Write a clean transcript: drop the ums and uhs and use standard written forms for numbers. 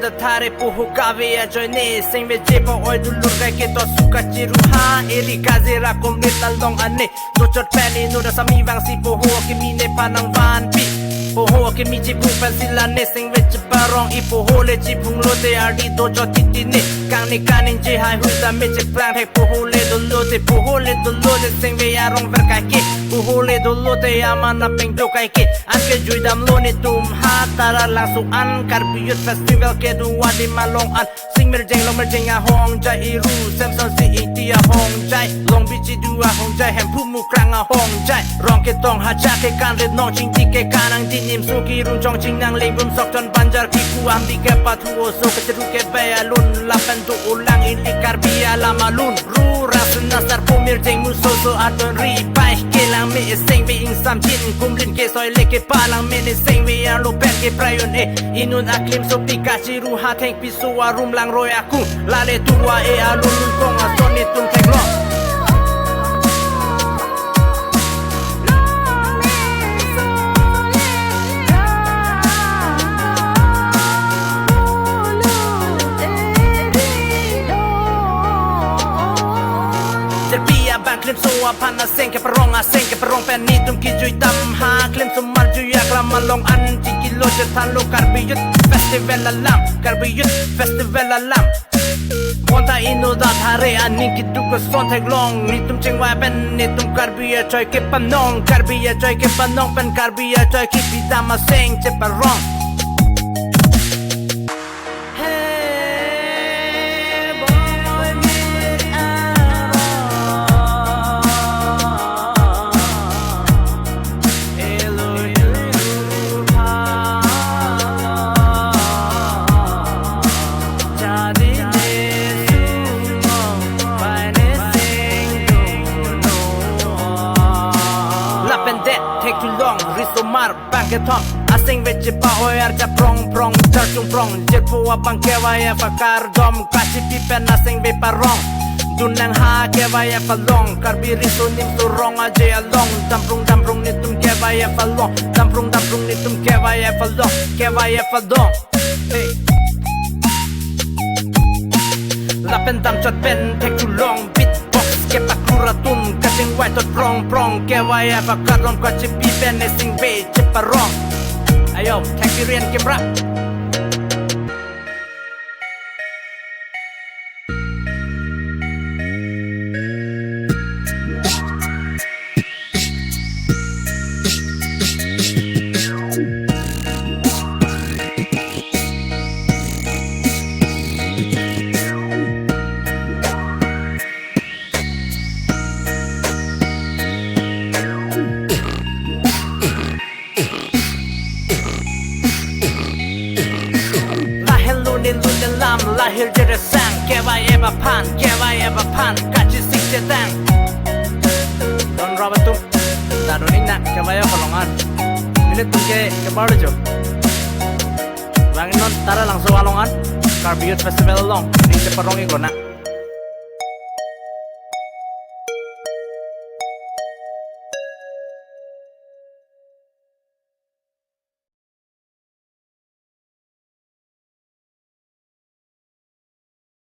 da thare puhu kave ya joy ne sing ve je po oi dulur kai ke to suka chiru ha eri kazera kom ne talong ane to chot pani no da sami bang si puhu ke mi ne panang van pi puhu ke mi ji bu pan sila ne sing ve je parong i puhu le ji phung lo te ardi do cho titi ne kang ne kanin je hai hu da me je plang thai puhu le dulur te sing ve ya rong ver kai ke puhu le dulur te ya mana peng do kai ke an ke jui dam lo ne tum ha tara langsung an Karbiyut festival ke dua di Malong an sing merjeng long merjeng a hong jai iru Samson si iti a hong jai long bichi dua hong jai hem pumu krang a hong jai rong ke tong haja ke kan red nong ching ti ke kanang dinim su ki rung chong ching nang ling bum sok ton banjar ki ku am di ke patu o so ke ceru ke baya lun lapan tu ulang inti Karbiya lama lun ru rasun nasar pu merjeng mu so so adon ri pai ke lang me sing we ing sam chin kum lin ke soi le ke palang me sing we a lo pen ke prayon inun aklim so pikachi ruha theng pisua rum lang roy aku lale tua alun kong a soni tum thek lo Terpia bang klim so apan a seng ke perong pen ni tum ki jui tam ha klim so mal jui ak lam long an ti kilo je tan lo Karbiyut festival alam Karbiyut festival alam Monta ino da thare aning ki tu ko son thek long ni tum ching wa pen ni tum Karbiya choi ke panong Karbiya choi ke panong pen Karbiya choi ki pidam a seng che perong Take too long, risomar, banketom Asing veche pa oyar ja prong Charchung prong, jerpo abang kewaya fakar dom Kachi pipen asing ve parong Dunang ha kewaya falong Karbi riso nim surong aje along Damprung nitum kewaya falong Damprung nitum kewaya falong Kewaya falong Hey Lapen dam chot pen, take too long Beatbox kepak kuratum Kacing white tot prong Kewaya fakarom kachi pipen nesing ve ceparong Ayo, takirian kemrak Lahir jadi sang, kewaya bapan, kaci sik jetang. Don Robert tu, dah doni nak kewaya kolongan. Ini tu ke baru jo. Bangin non tara langsung walongan, Karbiyut festival long, ni ceperong ikut nak.